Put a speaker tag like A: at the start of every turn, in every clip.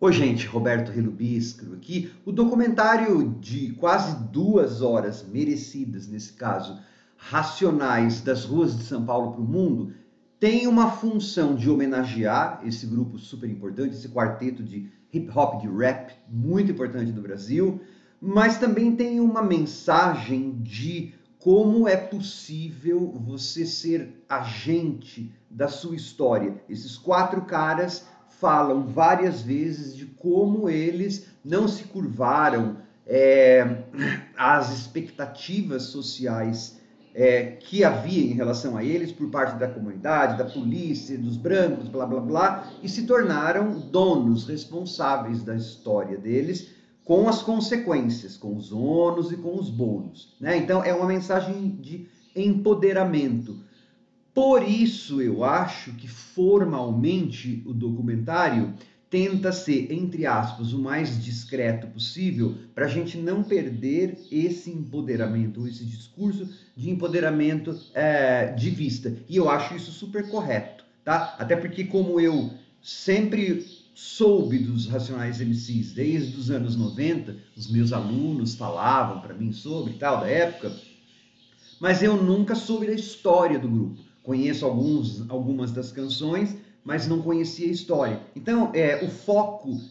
A: Oi, gente, Roberto Relubiscro aqui. O documentário de quase 2 horas, merecidas nesse caso, Racionais das Ruas de São Paulo para o Mundo, tem uma função de homenagear esse grupo super importante, esse quarteto de hip hop, de rap, muito importante do Brasil, mas também tem uma mensagem de como é possível você ser agente da sua história. Esses quatro caras falam várias vezes de como eles não se curvaram às expectativas sociais que havia em relação a eles por parte da comunidade, da polícia, dos brancos, blá blá blá, e se tornaram donos responsáveis da história deles, com as consequências, com os ônus e com os bônus, né? Então é uma mensagem de empoderamento. Por isso eu acho que formalmente o documentário tenta ser, entre aspas, o mais discreto possível, para a gente não perder esse empoderamento, esse discurso de empoderamento de vista. E eu acho isso super correto, tá? Até porque como eu sempre soube dos Racionais MCs desde os anos 90, os meus alunos falavam para mim sobre tal, da época, mas eu nunca soube da história do grupo. Conheço algumas das canções, mas não conhecia a história. Então, o foco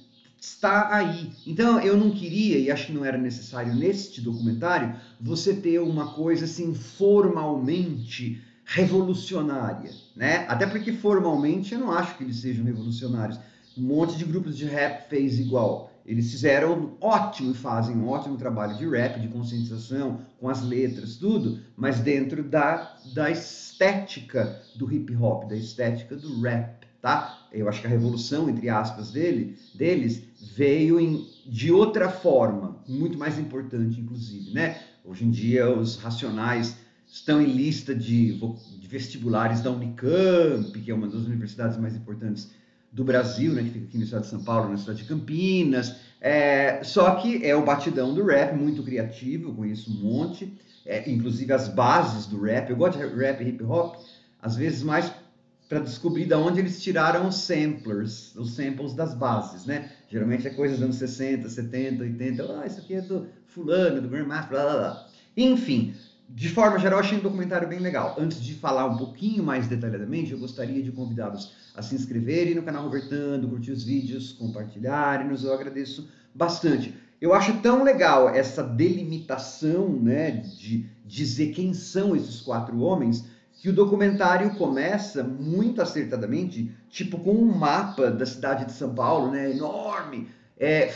A: está aí. Então, eu não queria, e acho que não era necessário neste documentário, você ter uma coisa assim formalmente revolucionária, né? Até porque formalmente eu não acho que eles sejam revolucionários. Um monte de grupos de rap fez igual. Eles fizeram ótimo, fazem um ótimo trabalho de rap, de conscientização, com as letras, tudo, mas dentro da estética do hip hop, da estética do rap, tá? Eu acho que a revolução, entre aspas, deles veio de outra forma, muito mais importante, inclusive, né? Hoje em dia, os Racionais estão em lista de vestibulares da Unicamp, que é uma das universidades mais importantes do Brasil, né, que fica aqui no estado de São Paulo, na cidade de Campinas. Só que é o batidão do rap, muito criativo, eu conheço um monte, inclusive as bases do rap. Eu gosto de rap e hip hop, às vezes mais para descobrir de onde eles tiraram os samplers, os samples das bases, né? Geralmente é coisa dos anos 60, 70, 80. Isso aqui é do fulano, do Grandmaster, blá blá blá. Enfim, de forma geral, achei um documentário bem legal. Antes de falar um pouquinho mais detalhadamente, eu gostaria de convidá-los a se inscreverem no canal Robertando, curtir os vídeos, compartilharem-nos, eu agradeço bastante. Eu acho tão legal essa delimitação, né, de dizer quem são esses quatro homens, que o documentário começa muito acertadamente, tipo com um mapa da cidade de São Paulo, né, enorme,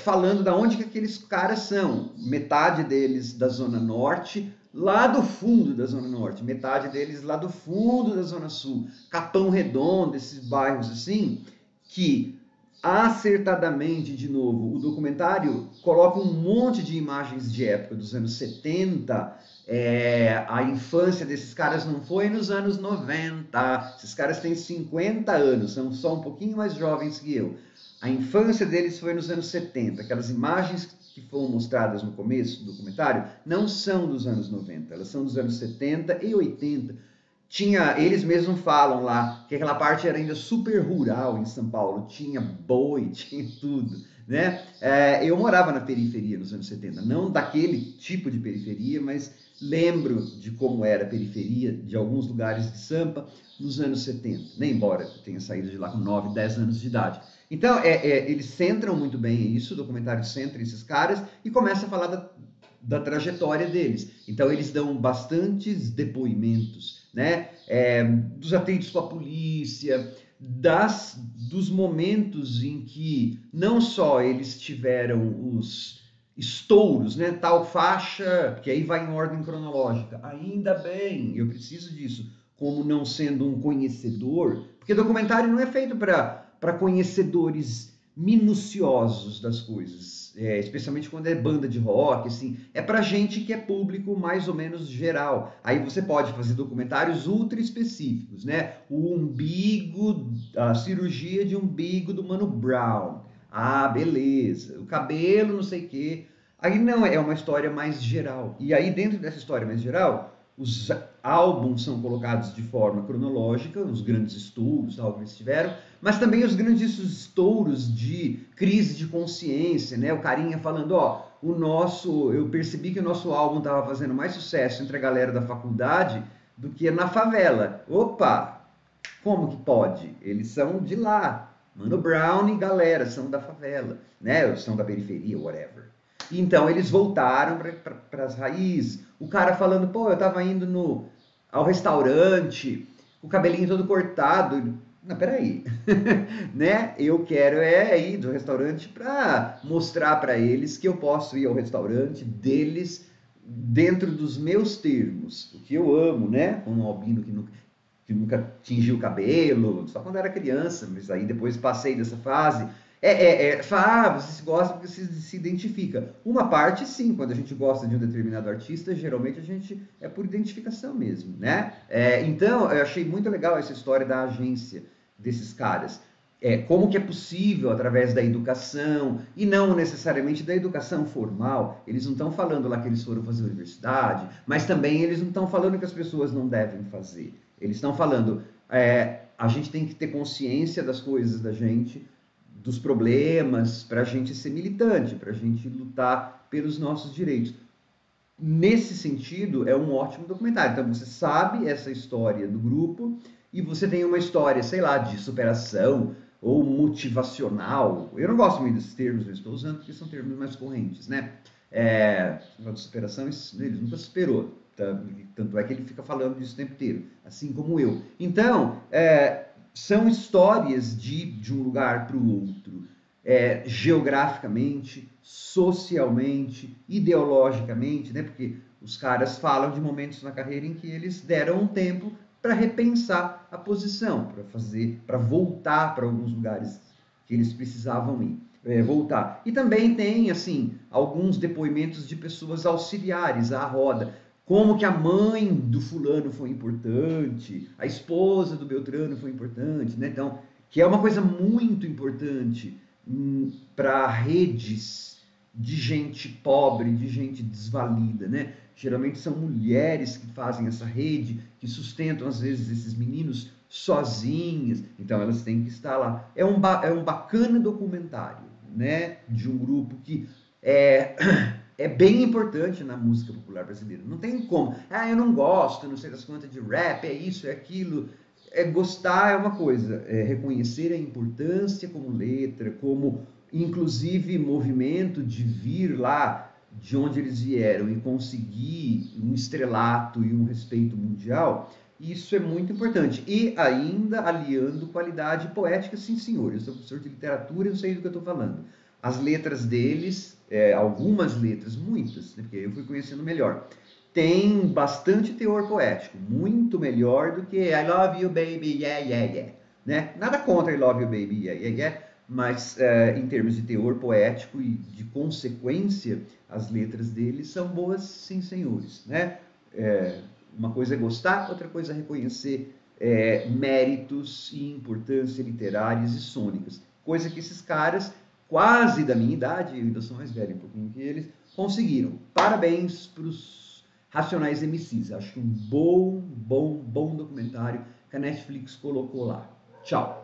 A: falando da onde que aqueles caras são. Metade deles da Zona Norte, lá do fundo da Zona Norte, metade deles lá do fundo da Zona Sul, Capão Redondo, esses bairros assim, que acertadamente, de novo, o documentário coloca um monte de imagens de época dos anos 70. A infância desses caras não foi nos anos 90. Esses caras têm 50 anos, são só um pouquinho mais jovens que eu. A infância deles foi nos anos 70. Aquelas imagens que foram mostradas no começo do documentário não são dos anos 90, elas são dos anos 70 e 80. Eles mesmos falam lá que aquela parte era ainda super rural em São Paulo, tinha boi, tinha tudo, né? Eu morava na periferia nos anos 70, não daquele tipo de periferia, mas lembro de como era a periferia de alguns lugares de Sampa nos anos 70, nem embora eu tenha saído de lá com 9, 10 anos de idade. Então, eles centram muito bem isso, o documentário centra esses caras e começa a falar da trajetória deles. Então eles dão bastantes depoimentos, né? Dos atritos com a polícia, dos momentos em que não só eles tiveram os estouros, né? Tal faixa, que aí vai em ordem cronológica. Ainda bem, eu preciso disso, como não sendo um conhecedor, porque documentário não é feito para conhecedores minuciosos das coisas, especialmente quando é banda de rock, assim, é para gente que é público mais ou menos geral. Aí você pode fazer documentários ultra específicos, né? O umbigo, a cirurgia de umbigo do Mano Brown. Ah, beleza. O cabelo, não sei o quê. Aí não, é uma história mais geral. E aí dentro dessa história mais geral, os álbuns são colocados de forma cronológica, os grandes estouros tal, que eles tiveram, mas também os grandes estouros de crise de consciência, né? O carinha falando, ó, eu percebi que o nosso álbum estava fazendo mais sucesso entre a galera da faculdade do que na favela. Opa, como que pode? Eles são de lá. Mano Brown e galera são da favela, né? São da periferia, whatever. Então eles voltaram para as raízes. O cara falando, pô, eu tava indo ao restaurante, com o cabelinho todo cortado. Não, peraí, né? Eu quero ir do restaurante para mostrar para eles que eu posso ir ao restaurante deles dentro dos meus termos, o que eu amo, né? Um albino que nunca tingiu o cabelo, só quando era criança, mas aí depois passei dessa fase. Você se gosta porque se identifica. Uma parte, sim, quando a gente gosta de um determinado artista, geralmente a gente é por identificação mesmo, né? Então, eu achei muito legal essa história da agência desses caras. Como que é possível, através da educação, e não necessariamente da educação formal, eles não estão falando lá que eles foram fazer universidade, mas também eles não estão falando que as pessoas não devem fazer. Eles estão falando, a gente tem que ter consciência das coisas da gente, dos problemas, para a gente ser militante, para a gente lutar pelos nossos direitos. Nesse sentido, é um ótimo documentário. Então, você sabe essa história do grupo e você tem uma história, sei lá, de superação ou motivacional. Eu não gosto muito desses termos, eu estou usando porque são termos mais correntes, né? De superação, ele nunca superou. Tanto é que ele fica falando disso o tempo inteiro, assim como eu. Então, são histórias de um lugar para o outro, geograficamente, socialmente, ideologicamente, né? Porque os caras falam de momentos na carreira em que eles deram um tempo para repensar a posição, para voltar para alguns lugares que eles precisavam ir. Voltar. E também tem, assim, alguns depoimentos de pessoas auxiliares à roda, como que a mãe do fulano foi importante, a esposa do Beltrano foi importante, né? Então, que é uma coisa muito importante para redes de gente pobre, de gente desvalida, né? Geralmente são mulheres que fazem essa rede, que sustentam às vezes esses meninos sozinhas, então elas têm que estar lá. É um bacana documentário, né? De um grupo que é bem importante na música popular brasileira. Não tem como. Eu não gosto, não sei das quantas de rap, é isso, é aquilo. Gostar é uma coisa, reconhecer a importância como letra, como inclusive movimento de vir lá de onde eles vieram e conseguir um estrelato e um respeito mundial, isso é muito importante. E ainda aliando qualidade poética, sim senhor. Eu sou professor de literatura, eu sei do que eu estou falando. As letras deles, algumas letras, muitas, né, porque eu fui conhecendo melhor, tem bastante teor poético, muito melhor do que I love you baby, yeah, yeah, yeah. Né? Nada contra I love you baby, yeah, yeah, yeah, mas em termos de teor poético e de consequência, as letras deles são boas, sim senhores. Né? Uma coisa é gostar, outra coisa é reconhecer méritos e importância literárias e sônicas, coisa que esses caras, quase da minha idade, eu ainda sou mais velho um pouquinho que eles, conseguiram. Parabéns para os Racionais MCs. Acho que um bom documentário que a Netflix colocou lá. Tchau!